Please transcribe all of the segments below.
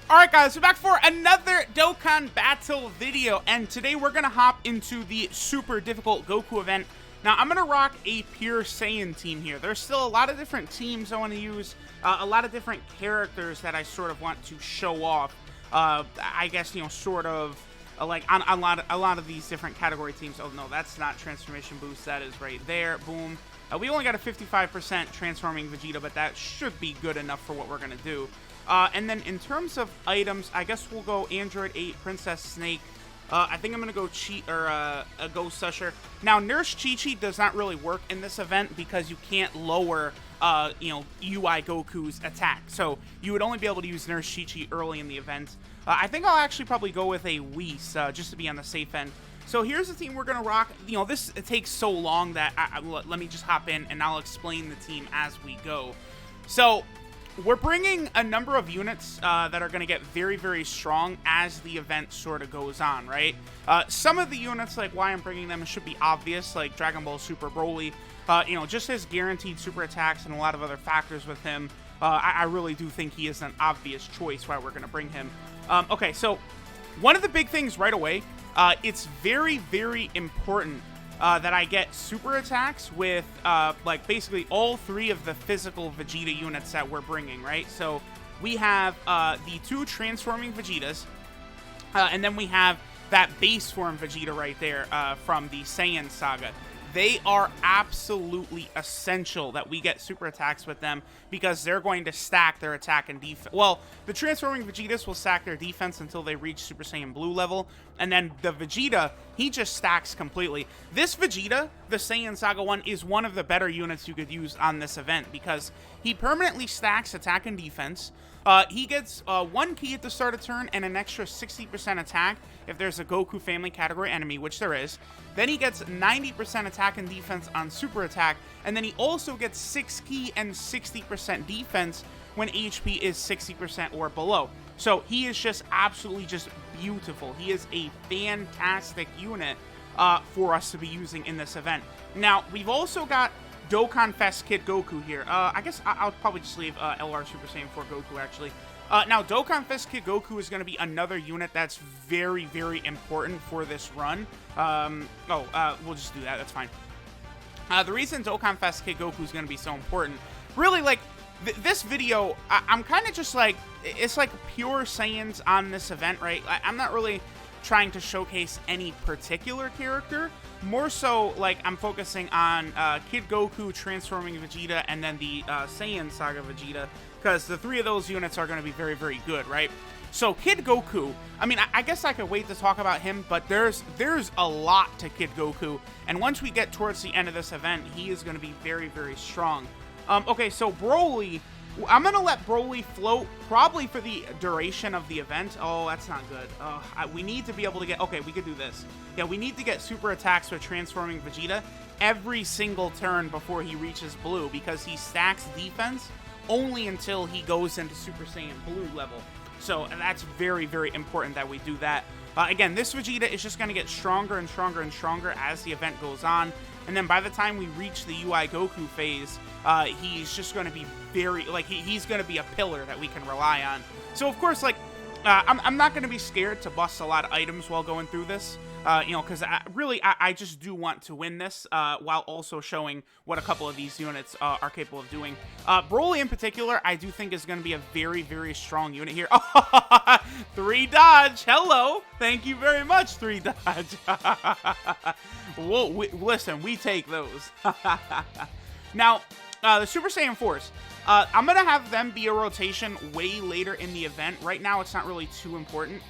Alright guys, we're back for another Dokkan battle video, and today we're gonna hop into the super difficult Goku event. Now, I'm gonna rock a pure Saiyan team here. There's still a lot of different teams I want to use, a lot of different characters that I sort of want to show off. I guess, you know, sort of like on a lot of these different category teams. Oh no, that's not transformation boost, that is right there. Boom. We only got a 55% transforming Vegeta, but that should be good enough for what we're gonna do. And then in terms of items, I guess we'll go Android 8, Princess Snake. I think I'm going to go a Ghost Usher. Now, Nurse Chi-Chi does not really work in this event because you can't lower, UI Goku's attack. So you would only be able to use Nurse Chi-Chi early in the event. I think I'll actually probably go with a Whis, just to be on the safe end. So here's the team we're going to rock. You know, this takes so long that let me just hop in and I'll explain the team as we go. So we're bringing a number of units that are going to get very, very strong as the event sort of goes on, right? Some of the units, like why I'm bringing them, should be obvious, like Dragon Ball Super BROLY. Just his guaranteed super attacks and a lot of other factors with him. I really do think he is an obvious choice why we're going to bring him. Okay, so one of the big things right away, it's very, very important that I get super attacks with, like, basically all three of the physical Vegeta units that we're bringing, right? So we have the two transforming Vegetas, and then we have that base form Vegeta right there from the Saiyan saga. They are absolutely essential that we get super attacks with them because they're going to stack their attack and defense. Well, the transforming Vegetas will stack their defense until they reach Super Saiyan Blue level, and then the Vegeta, he just stacks completely. This Vegeta, the Saiyan Saga one, is one of the better units you could use on this event because he permanently stacks attack and defense. He gets 1 key at the start of turn and an extra 60% attack if there's a Goku family category enemy, which there is. Then he gets 90% attack and defense on super attack, and then he also gets 6 key and 60% defense when HP is 60% or below. So he is just absolutely just beautiful. He is a fantastic unit for us to be using in this event. Now, we've also got Dokkan Fest Kid Goku here. I guess I'll probably just leave LR Super Saiyan 4 Goku, actually. Now, Dokkan Fest Kid Goku is going to be another unit that's very, very important for this run. We'll just do that. That's fine. The reason Dokkan Fest Kid Goku is going to be so important, really, like, this video, I'm kind of just like, it's like pure Saiyans on this event, right? I'm not really trying to showcase any particular character. More so, like, I'm focusing on Kid Goku, transforming Vegeta, and then the Saiyan Saga Vegeta, because the three of those units are going to be very, very good, right? So Kid Goku, I mean, I guess I could wait to talk about him, but there's a lot to Kid Goku, and once we get towards the end of this event, he is going to be very, very strong. Okay, so Broly, I'm going to let Broly float probably for the duration of the event. Oh, that's not good. We need to be able to get... Okay, we could do this. Yeah, we need to get super attacks with transforming Vegeta every single turn before he reaches Blue because he stacks defense only until he goes into Super Saiyan Blue level. So that's very, very important that we do that. Again, this Vegeta is just going to get stronger and stronger and stronger as the event goes on. And then by the time we reach the UI Goku phase, he's just going to be very, like, he's going to be a pillar that we can rely on. So, of course, like, I'm not going to be scared to bust a lot of items while going through this, because I just do want to win this while also showing what a couple of these units are capable of doing. Broly in particular, I do think is going to be a very, very strong unit here. 3 dodge. Hello. Thank you very much, 3 dodge. Whoa, listen, we take those. Now, the Super Saiyan 4s. I'm going to have them be a rotation way later in the event. Right now, it's not really too important.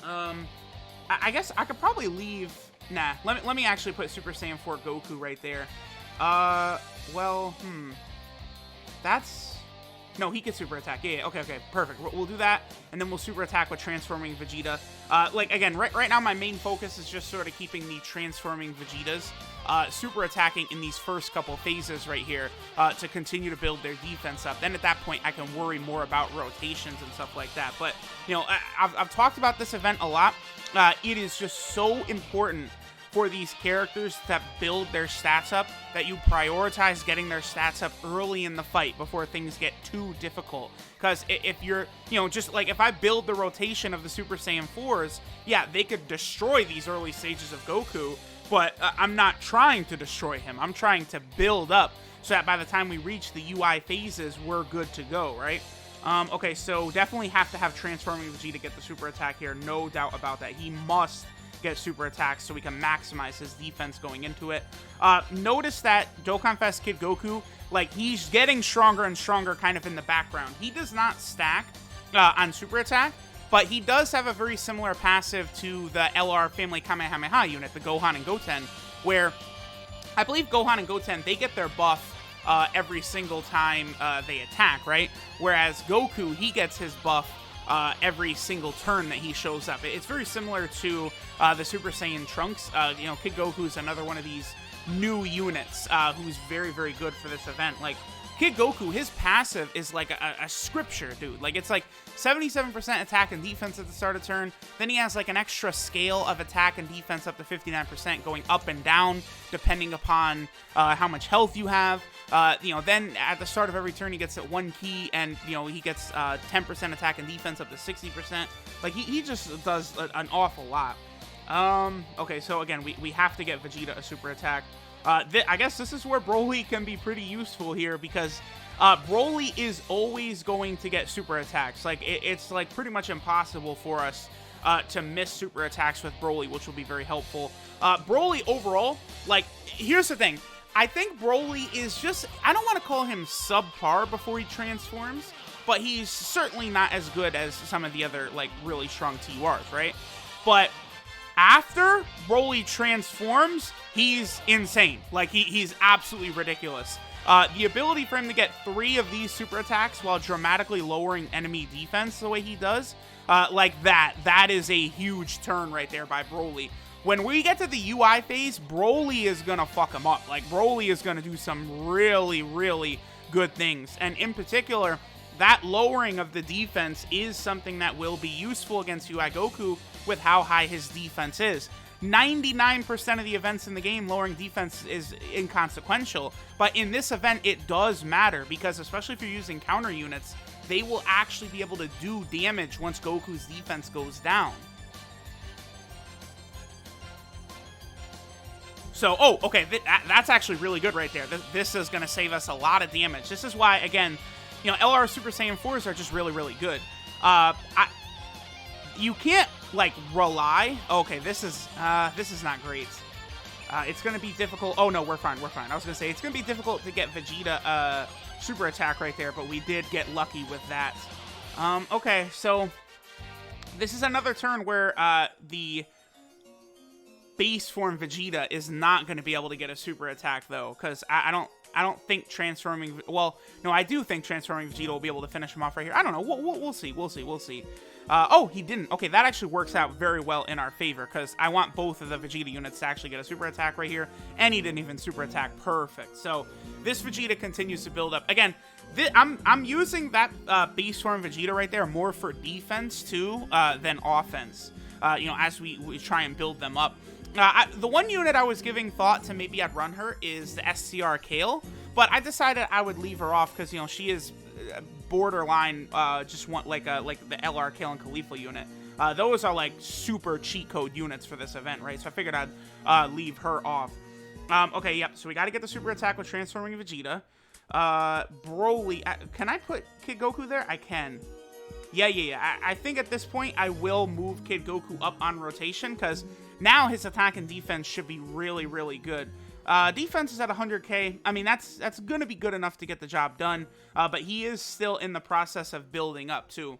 I guess I could probably leave... Nah, let me actually put Super Saiyan 4 Goku right there. That's... No, he gets super attack. Yeah, okay, perfect. We'll do that, and then we'll super attack with transforming Vegeta. Like, again, right now my main focus is just sort of keeping the transforming Vegetas super attacking in these first couple phases right here to continue to build their defense up. Then at that point, I can worry more about rotations and stuff like that. But, you know, I've talked about this event a lot. It is just so important for these characters that build their stats up, that you prioritize getting their stats up early in the fight before things get too difficult. Because if you're, just like if I build the rotation of the Super Saiyan 4s, yeah, they could destroy these early stages of Goku, but I'm not trying to destroy him. I'm trying to build up so that by the time we reach the UI phases, we're good to go, right? Okay, so definitely have to have Transforming Vegeta get the super attack here, no doubt about that. He must get super attacks so we can maximize his defense going into it. Notice that Dokkan Fest Kid Goku, like, he's getting stronger and stronger kind of in the background. He does not stack on super attack, but he does have a very similar passive to the LR Family Kamehameha unit, the Gohan and Goten, where I believe Gohan and Goten, they get their buff every single time they attack, right? Whereas Goku, he gets his buff every single turn that he shows up. It's very similar to the Super Saiyan Trunks. Kid Goku's another one of these new units who's very, very good for this event. Like, Kid Goku, his passive is like a scripture, dude. Like, it's like 77% attack and defense at the start of turn. Then he has like an extra scale of attack and defense up to 59% going up and down depending upon how much health you have. Then at the start of every turn, he gets one key, and, he gets 10% attack and defense up to 60%. Like, he just does an awful lot. Okay, so again, we have to get Vegeta a super attack. I guess this is where BROLY can be pretty useful here, because BROLY is always going to get super attacks. Like, it's like pretty much impossible for us to miss super attacks with BROLY, which will be very helpful. BROLY overall, like, here's the thing. I think BROLY is just, I don't want to call him subpar before he transforms, but he's certainly not as good as some of the other, like, really strong TURs, right? But after BROLY transforms, he's insane. Like, he's absolutely ridiculous. The ability for him to get 3 of these super attacks while dramatically lowering enemy defense the way he does, like that is a huge turn right there by BROLY. When we get to the UI phase, BROLY is going to fuck him up. Like, BROLY is going to do some really, really good things. And in particular, that lowering of the defense is something that will be useful against UI Goku with how high his defense is. 99% of the events in the game, lowering defense is inconsequential. But in this event, it does matter, because especially if you're using counter units, they will actually be able to do damage once Goku's defense goes down. So, okay, that's actually really good right there. This is going to save us a lot of damage. This is why, again, LR Super Saiyan 4s are just really, really good. You can't, like, rely. Okay, this is not great. It's going to be difficult. Oh, no, we're fine. I was going to say, it's going to be difficult to get Vegeta super attack right there, but we did get lucky with that. Okay, so this is another turn where the base form Vegeta is not going to be able to get a super attack, though, because I don't think transforming... Well, no, I do think transforming Vegeta will be able to finish him off right here. I don't know. We'll see. Oh, he didn't. Okay, that actually works out very well in our favor, because I want both of the Vegeta units to actually get a super attack right here, and he didn't even super attack. Perfect. So this Vegeta continues to build up. Again, I'm using that base form Vegeta right there more for defense, too, than offense, as we try and build them up. The one unit I was giving thought to maybe I'd run her is the SCR Kale, but I decided I would leave her off because, she is borderline just want like the LR Kale and Khalifa unit. Those are like super cheat code units for this event, right? So I figured I'd leave her off. Okay, yep, so we got to get the super attack with transforming Vegeta. BROLY, can I put Kid Goku there? I can. Yeah. I think at this point I will move Kid Goku up on rotation, because now his attack and defense should be really, really good. Defense is at 100k. I mean, that's going to be good enough to get the job done, but he is still in the process of building up, too.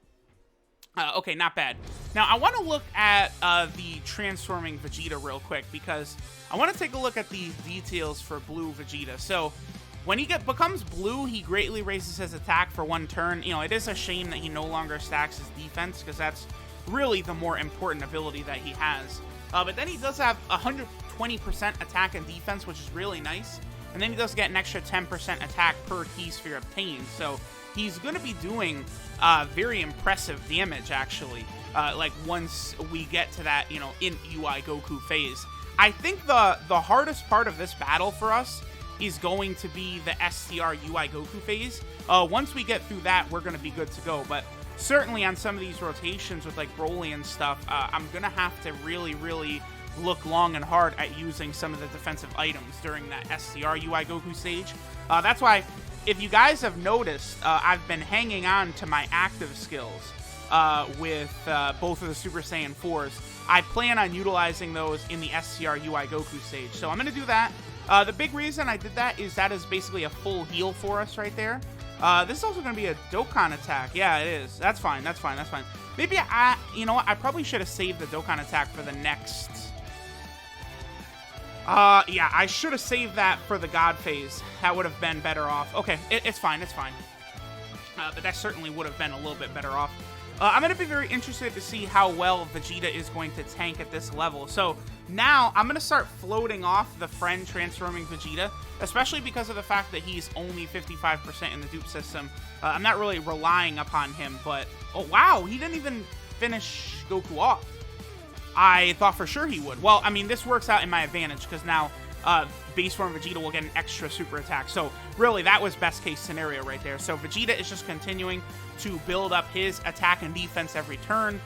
Okay, not bad. Now, I want to look at the transforming Vegeta real quick, because I want to take a look at these details for blue Vegeta. So, when he becomes blue, he greatly raises his attack for 1 turn. It is a shame that he no longer stacks his defense, because that's really the more important ability that he has. But then he does have 120% attack and defense, which is really nice. And then he does get an extra 10% attack per key sphere obtained. So he's going to be doing very impressive damage, actually. Like, once we get to that, in UI Goku phase. I think the hardest part of this battle for us is going to be the STR UI Goku phase. Once we get through that, we're going to be good to go. But certainly on some of these rotations with like BROLY and stuff, I'm going to have to really, really look long and hard at using some of the defensive items during that STR UI Goku stage. That's why, if you guys have noticed, I've been hanging on to my active skills with both of the Super Saiyan 4s. I plan on utilizing those in the STR UI Goku stage. So I'm going to do that. The big reason I did that is basically a full heal for us right there. This is also going to be a Dokkan attack. Yeah, it is. That's fine. That's fine. That's fine. Maybe you know what? I probably should have saved the Dokkan attack for the next. Yeah, I should have saved that for the God phase. That would have been better off. Okay, it's fine. It's fine. But that certainly would have been a little bit better off. I'm going to be very interested to see how well Vegeta is going to tank at this level. So now I'm going to start floating off the friend transforming Vegeta, especially because of the fact that he's only 55% in the dupe system. I'm not really relying upon him, but... Oh, wow, he didn't even finish Goku off. I thought for sure he would. Well, I mean, this works out in my advantage because now base form Vegeta will get an extra super attack. So really, that was best case scenario right there. So Vegeta is just continuing to build up his attack and defense every turn.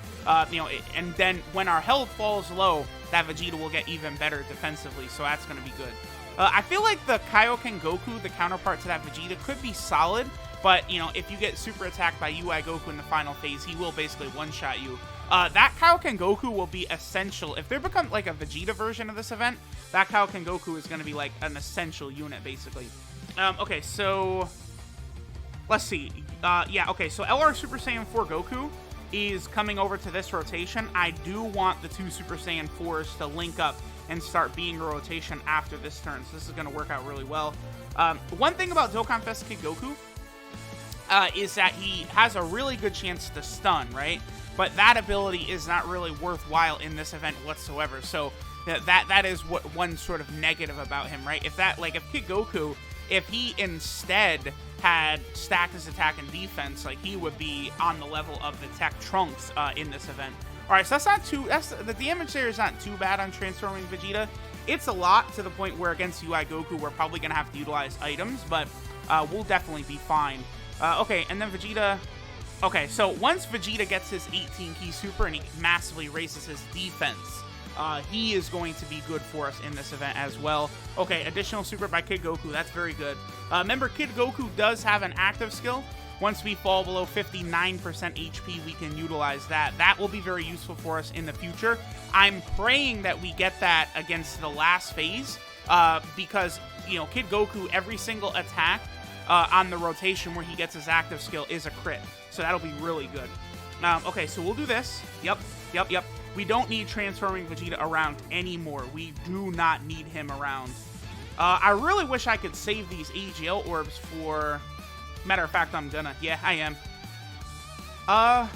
You know, and then when our health falls low, that Vegeta will get even better defensively. So that's going to be good. I feel like the Kaioken Goku, the counterpart to that Vegeta, could be solid. But, you know, if you get super attacked by UI Goku in the final phase, he will basically one-shot you. That Kaioken Goku will be essential. If there becomes like a Vegeta version of this event, that Kaioken Goku is going to be like an essential unit, basically. Okay, so let's see. Yeah, okay, so LR Super Saiyan 4 Goku is coming over to this rotation. I do want the two Super Saiyan 4s to link up and start being a rotation after this turn, so this is going to work out really well. One thing about Dokkan Fest Kid Goku is that he has a really good chance to stun, right? But that ability is not really worthwhile in this event whatsoever. So that is what one sort of negative about him, right? If Kid Goku, if he instead had stacked his attack and defense, like he would be on the level of the Tech Trunks in this event. All right, so that's not too. The damage there is not too bad on transforming Vegeta. It's a lot to the point where against UI Goku we're probably gonna have to utilize items, but we'll definitely be fine. Okay, and then Vegeta. Okay, so once Vegeta gets his 18 key super and he massively raises his defense, he is going to be good for us in this event as well. Okay, additional super by Kid Goku. That's very good. Remember, Kid Goku does have an active skill. Once we fall below 59% HP, we can utilize that. That will be very useful for us in the future. I'm praying that we get that against the last phase because, you know, Kid Goku, every single attack on the rotation where he gets his active skill is a crit. So that'll be really good. Okay, so we'll do this. Yep. We don't need transforming Vegeta around anymore. We do not need him around. I really wish I could save these AGL orbs for... Matter of fact, I'm gonna. Yeah, I am. I'm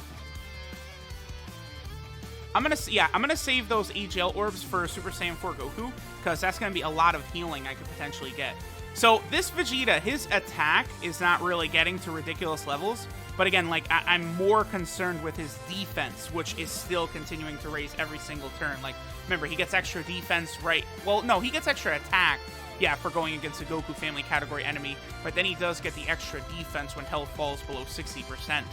gonna save those AGL orbs for Super Saiyan 4 Goku, because that's gonna be a lot of healing I could potentially get. So this Vegeta, his attack is not really getting to ridiculous levels, but again, like I'm more concerned with his defense, which is still continuing to raise every single turn. Like, remember, he gets extra defense, right? Well, no, he gets extra attack. Yeah, for going against a Goku family category enemy, but then he does get the extra defense when health falls below 60%.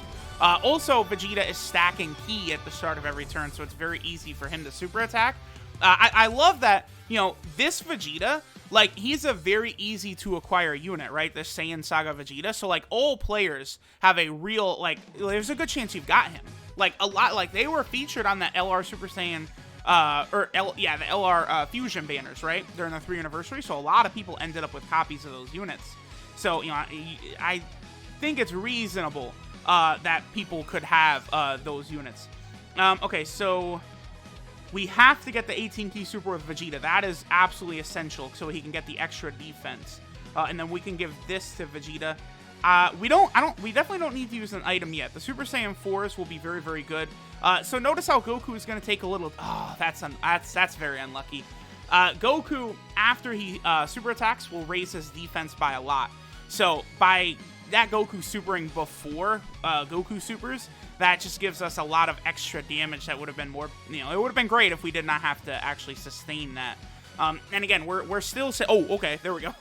Also, Vegeta is stacking ki at the start of every turn, so it's very easy for him to super attack. I love that, you know, this Vegeta, like, he's a very easy to acquire unit, right? The Saiyan Saga Vegeta. So, like, all players have a real, like, there's a good chance you've got him. Like, a lot, like, they were featured on the LR Super Saiyan the LR Fusion banners, right? During the 3 anniversary, so a lot of people ended up with copies of those units. So, you know, I think it's reasonable that people could have those units. Okay, so we have to get the 18 key super with Vegeta. That is absolutely essential so he can get the extra defense. And then we can give this to Vegeta. We definitely don't need to use an item yet. The Super Saiyan 4s will be very, very good. So notice how Goku is going to take a little... Oh, that's very unlucky. Goku, after he super attacks, will raise his defense by a lot. So by that Goku supering before Goku supers, that just gives us a lot of extra damage that would have been more, you know, it would have been great if we did not have to actually sustain that. And again, we're still oh, okay, there we go.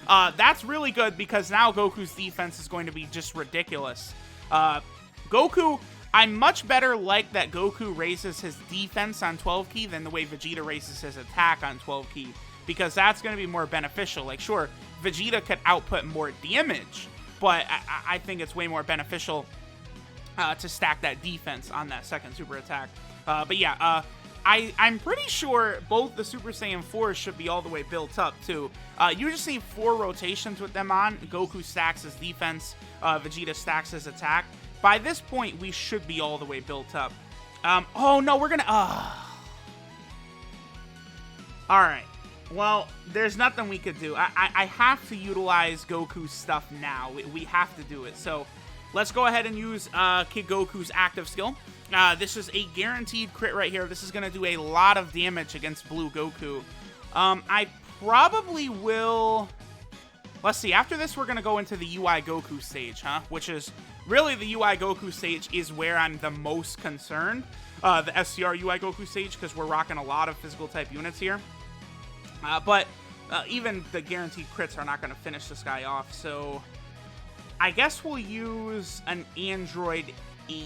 That's really good because now Goku's defense is going to be just ridiculous. Goku, I'm much better like that Goku raises his defense on 12 key than the way Vegeta raises his attack on 12 key, because that's going to be more beneficial. Like, sure, Vegeta could output more damage, but I think it's way more beneficial to stack that defense on that second super attack. But yeah, I'm pretty sure both the Super Saiyan 4s should be all the way built up, too. You just need 4 rotations with them on. Goku stacks his defense, Vegeta stacks his attack. By this point, we should be all the way built up. Oh, no, we're gonna... Alright. Well, there's nothing we could do. I have to utilize Goku's stuff now. We have to do it. So, let's go ahead and use Kid Goku's active skill. This is a guaranteed crit right here. This is going to do a lot of damage against Blue Goku. I probably will... Let's see. After this, we're going to go into the UI Goku stage, huh? Which is... Really, the UI Goku stage is where I'm the most concerned. The SCR UI Goku stage, because we're rocking a lot of physical type units here. But even the guaranteed crits are not going to finish this guy off. So I guess we'll use an Android 8.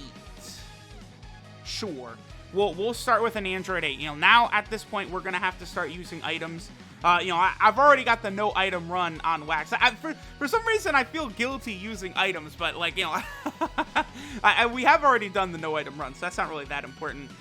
Sure. We'll start with an Android 8. You know, now at this point, we're going to have to start using items. You know, I've already got the no item run on Wax. For some reason, I feel guilty using items, but, like, you know, we have already done the no item run, so that's not really that important.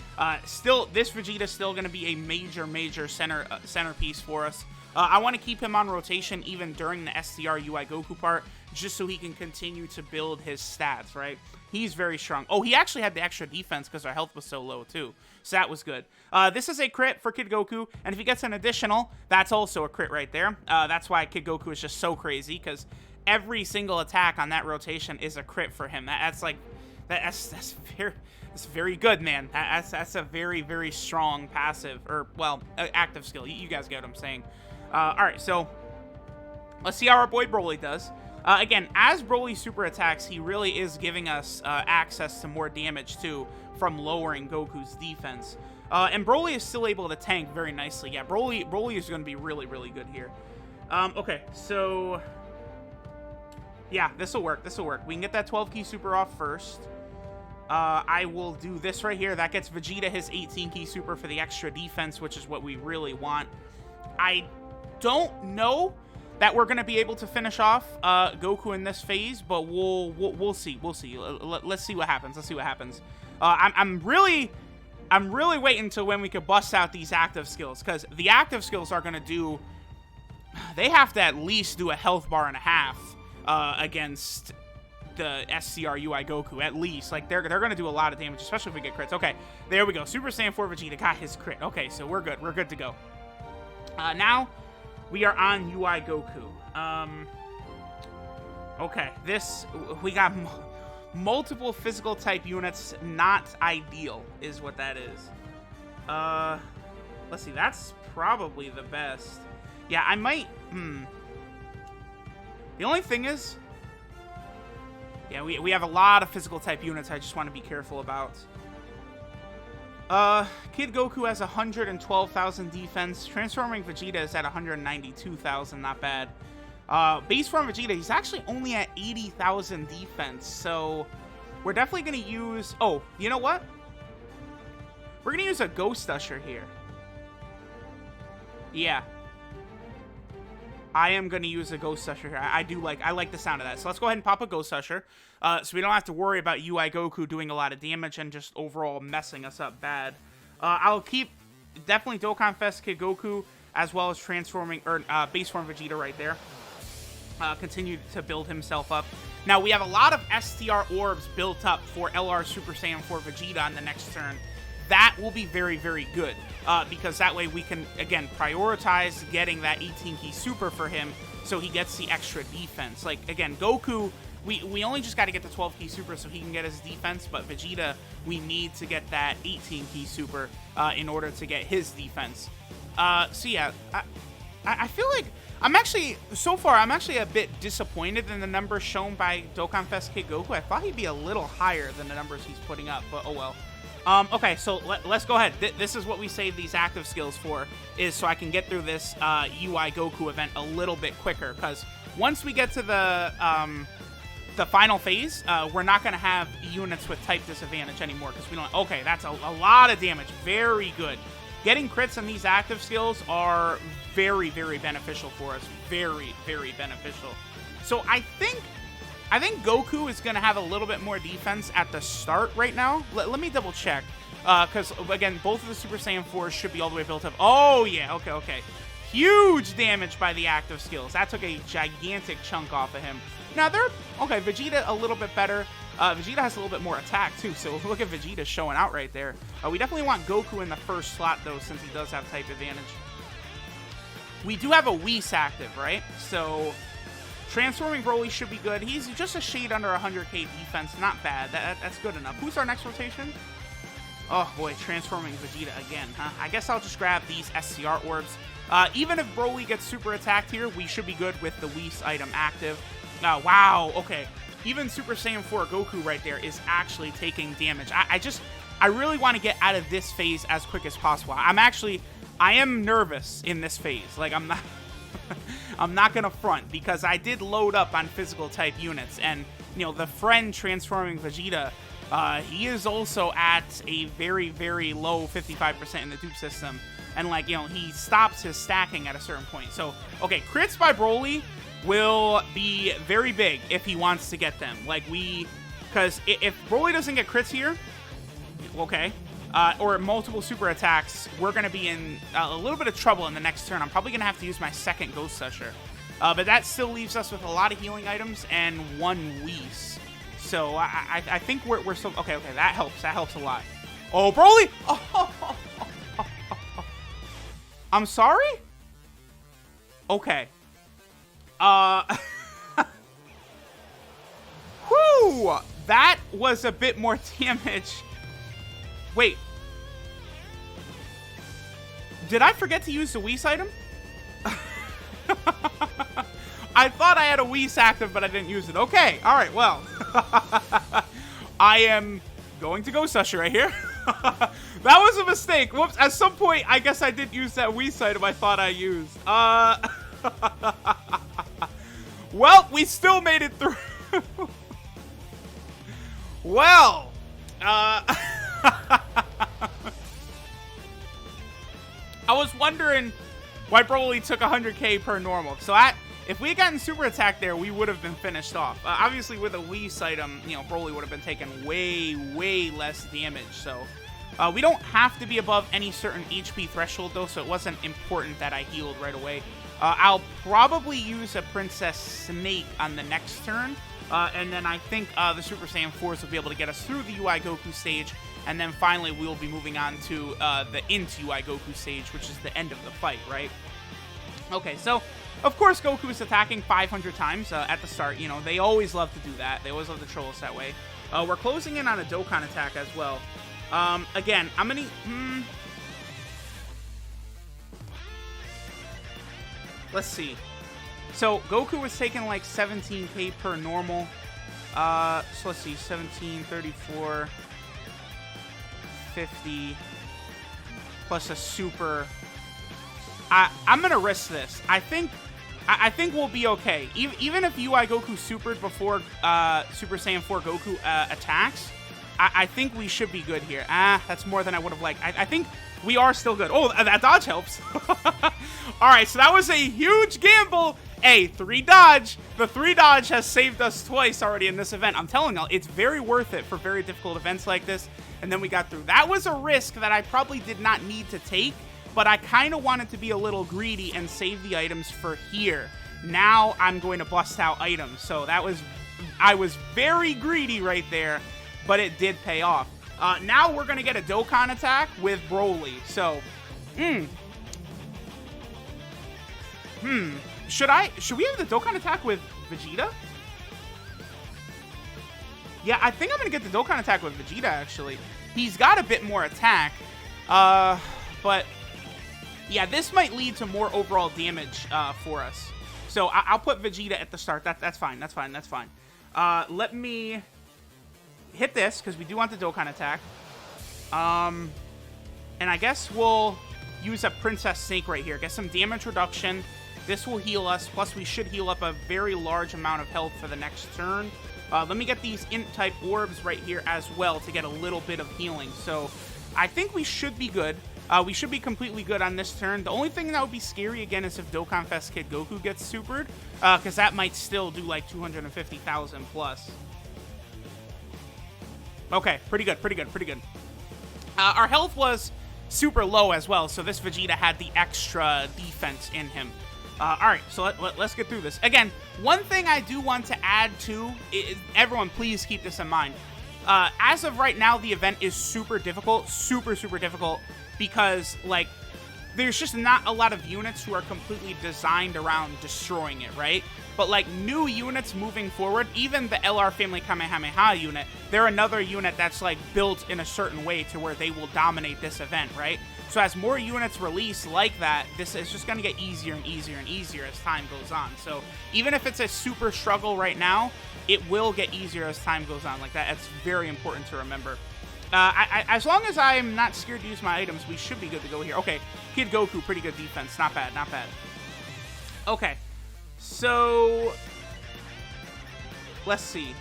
Still, this Vegeta's still going to be a major centerpiece for us. I want to keep him on rotation even during the SCR UI Goku part, just so he can continue to build his stats, right? He's very strong. Oh, he actually had the extra defense because our health was so low, too. So that was good. This is a crit for Kid Goku, and if he gets an additional, that's also a crit right there. That's why Kid Goku is just so crazy, because every single attack on that rotation is a crit for him. That's very good, man. That's a very strong passive, or, well, active skill. You guys get what I'm saying. Alright, so let's see how our boy Broly does. Again, as Broly super attacks, he really is giving us access to more damage, too, from lowering Goku's defense. And Broly is still able to tank very nicely. Yeah, Broly is going to be really good here. Okay, so... Yeah, this will work. We can get that 12-key super off first. I will do this right here. That gets Vegeta his 18-key super for the extra defense, which is what we really want. I don't know that we're going to be able to finish off Goku in this phase, but we'll see. Let's see what happens. I'm really waiting until when we could bust out these active skills, because the active skills are going to do... They have to at least do a health bar and a half against the SCR UI Goku, at least. Like, they're going to do a lot of damage, especially if we get crits. Okay, there we go. Super Saiyan 4 Vegeta got his crit. Okay, so we're good. We're good to go. Now, we are on UI Goku. Okay, we got multiple physical type units. Not ideal is what that is. Let's see, that's probably the best. Yeah, I might, The only thing is, yeah, we have a lot of physical type units I just want to be careful about. Kid Goku has 112,000 defense. Transforming Vegeta is at 192,000, not bad. Base form Vegeta, he's actually only at 80,000 defense, so we're definitely going to use... Oh, you know what? We're going to use a Ghost Usher here. Yeah. I am going to use a Ghost Usher here. I like the sound of that. So let's go ahead and pop a Ghost Usher. So we don't have to worry about UI Goku doing a lot of damage and just overall messing us up bad. I'll keep definitely Dokkan Fest Kid Goku, as well as transforming, or base form Vegeta right there. Continue to build himself up. Now, we have a lot of STR orbs built up for LR Super Saiyan 4 Vegeta on the next turn. That will be very good, because that way we can, again, prioritize getting that 18-key super for him so he gets the extra defense. Like, again, Goku, we only just got to get the 12-key super so he can get his defense, but Vegeta, we need to get that 18-key super in order to get his defense. So, yeah, I feel like so far, I'm actually a bit disappointed in the numbers shown by Dokkan Fest Kid Goku. I thought he'd be a little higher than the numbers he's putting up, but oh well. Okay, so let's go ahead. This is what we save these active skills for, is so I can get through this UI Goku event a little bit quicker, because once we get to the final phase, we're not going to have units with type disadvantage anymore, because we don't... Okay, that's a lot of damage. Very good. Getting crits on these active skills are very, very beneficial for us. Very, very beneficial. So I think Goku is going to have a little bit more defense at the start right now. Let me double check. Because, again, both of the Super Saiyan 4s should be all the way built up. Oh, yeah. Okay, okay. Huge damage by the active skills. That took a gigantic chunk off of him. Now, okay, Vegeta a little bit better. Vegeta has a little bit more attack, too, so look at Vegeta showing out right there. We definitely want Goku in the first slot, though, since he does have type advantage. We do have a Whis active, right? So, transforming Broly should be good. He's just a shade under 100k defense. Not bad. That's good enough. Who's our next rotation? Oh, boy, transforming Vegeta again, huh? I guess I'll just grab these SCR orbs. Even if Broly gets super attacked here, we should be good with the Whis item active. Wow, okay. Even Super Saiyan 4 Goku right there is actually taking damage. I really want to get out of this phase as quick as possible. I am nervous in this phase. Like, I'm not... I'm not going to front, because I did load up on physical type units, and, you know, the friend transforming Vegeta, he is also at a very, very low 55% in the dupe system, and, like, you know, he stops his stacking at a certain point. So, okay, crits by Broly will be very big if he wants to get them. Like, because if Broly doesn't get crits here, okay, or multiple super attacks, we're going to be in a little bit of trouble in the next turn. I'm probably going to have to use my second Ghost Usher. But that still leaves us with a lot of healing items and one Whis. So I think we're still... Okay, that helps. That helps a lot. Oh, Broly! Oh, I'm sorry? Okay. Whew! That was a bit more damage. Wait. Did I forget to use the Whis item? I thought I had a Whis active, but I didn't use it. Okay, alright, well. I am going to Ghost Usher right here. That was a mistake. Whoops, at some point, I guess I did use that Whis item I thought I used. Well, we still made it through. Well, I was wondering why Broly took 100k per normal. So if we had gotten super attack there, we would have been finished off. Obviously, with a Whis item, you know, Broly would have been taking way, way less damage. So we don't have to be above any certain HP threshold, though, so it wasn't important that I healed right away. I'll probably use a Princess Snake on the next turn, and then I think the Super Saiyan 4s will be able to get us through the UI Goku stage, and then finally we'll be moving on to the into UI Goku stage, which is the end of the fight, right? Okay, so, of course Goku is attacking 500 times at the start. You know, they always love to do that. They always love to troll us that way. We're closing in on a Dokkan attack as well. Again, I'm gonna... Let's see. So, Goku was taking like 17k per normal. So, let's see. 17, 34, 50, plus a super. I'm going to risk this. I think we'll be okay. Even if UI Goku supered before Super Saiyan 4 Goku attacks, I think we should be good here. That's more than I would have liked. I think we are still good. Oh, that dodge helps. All right, so that was a huge gamble. Hey, 3 dodge. The 3 dodge has saved us twice already in this event. I'm telling you, it's very worth it for very difficult events like this. And then we got through. That was a risk that I probably did not need to take, but I kind of wanted to be a little greedy and save the items for here. Now I'm going to bust out items. So I was very greedy right there, but it did pay off. Now we're going to get a Dokkan attack with Broly. So, Should we have the Dokkan attack with Vegeta? Yeah, I think I'm going to get the Dokkan attack with Vegeta, actually. He's got a bit more attack, but Yeah, this might lead to more overall damage for us. So I'll put Vegeta at the start. That's fine. That's fine. That's fine. Let me hit this, because we do want the Dokkan attack. And I guess we'll use a Princess Snake right here. Get some damage reduction. This will heal us. Plus, we should heal up a very large amount of health for the next turn. Let me get these Int-type orbs right here as well to get a little bit of healing. So I think we should be good. We should be completely good on this turn. The only thing that would be scary, again, is if Dokkan Fest Kid Goku gets supered, because that might still do like 250,000 plus. Okay, pretty good, pretty good, pretty good. Our health was super low as well, so this Vegeta had the extra defense in him. Alright, so let's get through this. Again, one thing I do want to add to, everyone please keep this in mind. As of right now, the event is super difficult, super difficult, because, like, there's just not a lot of units who are completely designed around destroying it, right? But, like, new units moving forward, even the LR Family Kamehameha unit, they're another unit that's, like, built in a certain way to where they will dominate this event, right? So as more units release like that, this is just going to get easier and easier and easier as time goes on. So even if it's a super struggle right now, it will get easier as time goes on. Like that, it's very important to remember. As long as I'm not scared to use my items, we should be good to go here. Okay, Kid Goku, pretty good defense. Not bad, not bad. Okay, so let's see.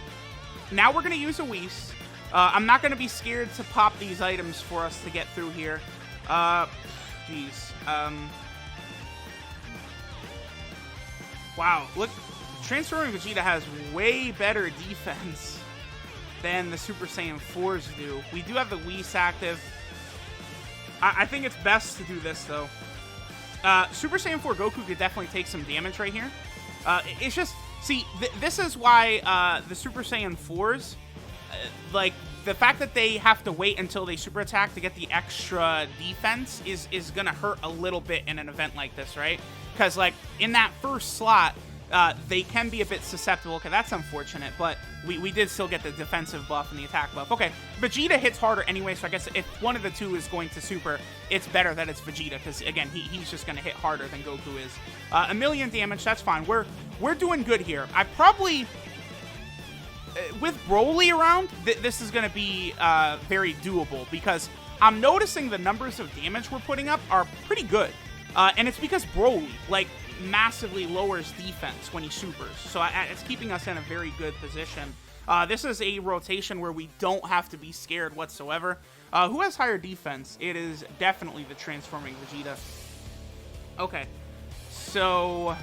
Now we're going to use a Whis. I'm not going to be scared to pop these items for us to get through here. Jeez. Wow, look, Transforming Vegeta has way better defense than the Super Saiyan 4s do. We do have the Whis active. I think it's best to do this, though. Super Saiyan 4 Goku could definitely take some damage right here. It's just, see, this is why the Super Saiyan 4s, like, the fact that they have to wait until they super attack to get the extra defense is gonna hurt a little bit in an event like this, right? Because, like, in that first slot, they can be a bit susceptible. Okay, that's unfortunate, but we did still get the defensive buff and the attack buff. Okay, Vegeta hits harder anyway, so I guess if one of the two is going to super, it's better that it's Vegeta, because, again, he's just gonna hit harder than Goku is. 1,000,000 damage, that's fine. We're doing good here. I probably... with BROLY around, this is going to be very doable, because I'm noticing the numbers of damage we're putting up are pretty good. And it's because BROLY, like, massively lowers defense when he supers. So it's keeping us in a very good position. This is a rotation where we don't have to be scared whatsoever. Who has higher defense? It is definitely the Transforming Vegeta. Okay, so...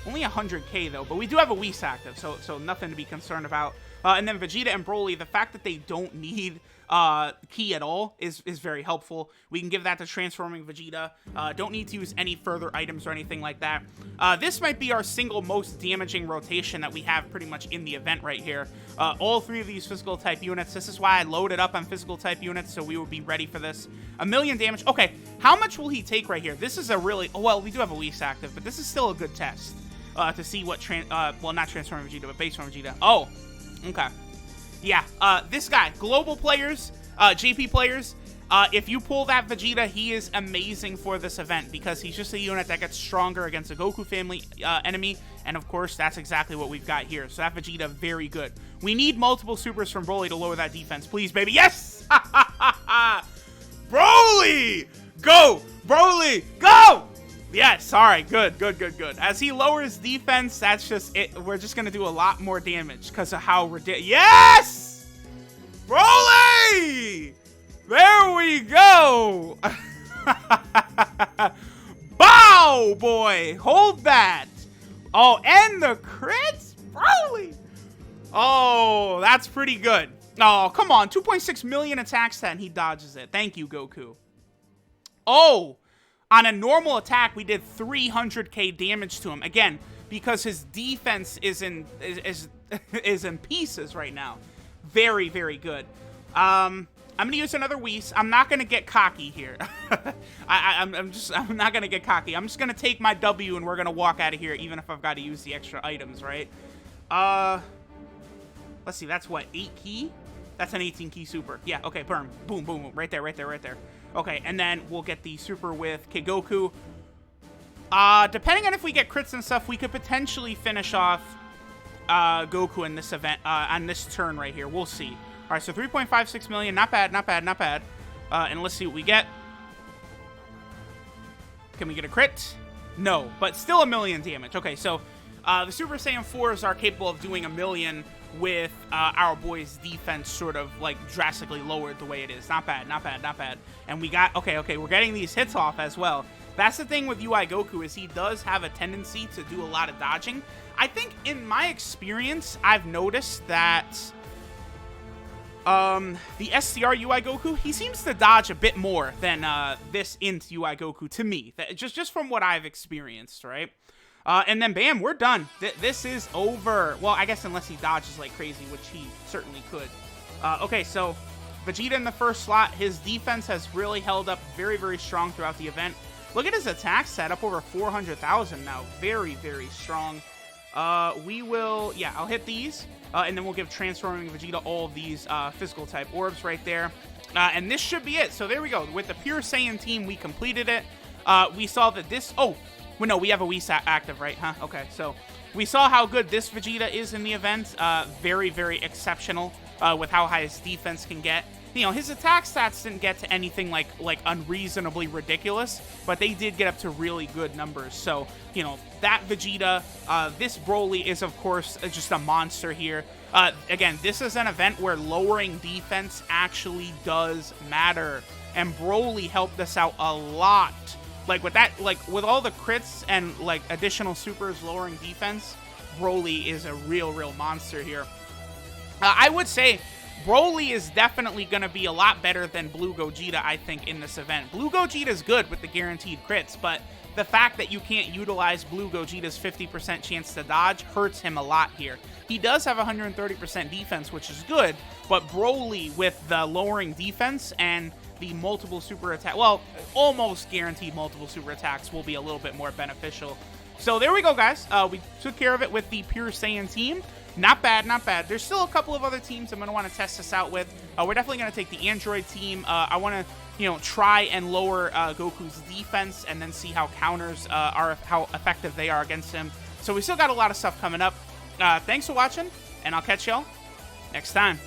only 100k though, but we do have a Whis active, so nothing to be concerned about. And then Vegeta and BROLY, the fact that they don't need Ki at all is very helpful. We can give that to Transforming Vegeta. Don't need to use any further items or anything like that. This might be our single most damaging rotation that we have pretty much in the event right here. All three of these physical type units. This is why I loaded up on physical type units, so we will be ready for this. 1,000,000 damage. Okay, how much will he take right here? This is a really... well, we do have a Whis active, but this is still a good test. To see what well, not Transforming Vegeta, but Base Form Vegeta. Oh, okay. Yeah, this guy, global players, JP players, if you pull that Vegeta, he is amazing for this event, because he's just a unit that gets stronger against a Goku family enemy, and of course, that's exactly what we've got here. So that Vegeta, very good. We need multiple supers from BROLY to lower that defense. Please, baby. Yes! BROLY! Go! BROLY! Go! Yes, all right, good. As he lowers defense, that's just it. We're just going to do a lot more damage because of how ridiculous. Yes! BROLY! There we go! Bow, boy! Hold that! Oh, and the crits? BROLY! Oh, that's pretty good. Oh, come on. 2.6 million attack stat, and he dodges it. Thank you, Goku. Oh! On a normal attack, we did 300k damage to him. Again, because his defense is in pieces right now. Very, very good. I'm gonna use another Whis. I'm not gonna get cocky here. I'm not gonna get cocky. I'm just gonna take my W and we're gonna walk out of here, even if I've got to use the extra items, right? Let's see. That's what, 8 Ki? That's an 18 key super. Yeah, okay, boom, boom, boom, boom. Right there, right there, right there. Okay, and then we'll get the super with Goku. Depending on if we get crits and stuff, we could potentially finish off Goku in this event, on this turn right here. We'll see. All right, so 3.56 million. Not bad, not bad, not bad. And let's see what we get. Can we get a crit? No, but still 1 million damage. Okay, so the Super Saiyan 4s are capable of doing 1 million with our boy's defense sort of like drastically lowered the way it is. Not bad, not bad, not bad. And we got, okay, we're getting these hits off as well. That's the thing with UI Goku, is he does have a tendency to do a lot of dodging. I think in my experience, I've noticed that the SCR UI Goku, he seems to dodge a bit more than this Int UI Goku to me. Just from what I've experienced, right? And then bam, we're done. This is over. Well, I guess unless he dodges like crazy, which he certainly could. Okay, so Vegeta in the first slot. His defense has really held up very, very strong throughout the event. Look at his attack set, up over 400,000 now. Very, very strong. We will, yeah, I'll hit these. And then we'll give Transforming Vegeta all of these physical type orbs right there. And this should be it. So there we go. With the Pure Saiyan team, we completed it. We saw that this, oh, well, no, we have a Wii Sat active, right? Huh? Okay, so we saw how good this Vegeta is in the event. Very, very exceptional with how high his defense can get. You know, his attack stats didn't get to anything like unreasonably ridiculous, but they did get up to really good numbers. So, you know, that Vegeta, this Broly is, of course, just a monster here. Again, this is an event where lowering defense actually does matter, and Broly helped us out a lot. Like, with that, like, with all the crits and, like, additional supers lowering defense, Broly is a real monster here. I would say Broly is definitely going to be a lot better than Blue Gogeta, I think, in this event. Blue Gogeta is good with the guaranteed crits, but the fact that you can't utilize Blue Gogeta's 50% chance to dodge hurts him a lot here. He does have 130% defense, which is good, but Broly with the lowering defense and the multiple super attack, well, almost guaranteed multiple super attacks will be a little bit more beneficial. So there we go, guys. We took care of it with the Pure Saiyan team. Not bad, not bad. There's still a couple of other teams I'm going to want to test this out with. We're definitely going to take the Android team. I want to, you know, try and lower Goku's defense and then see how counters are, how effective they are against him. So we still got a lot of stuff coming up. Thanks for watching, and I'll catch y'all next time.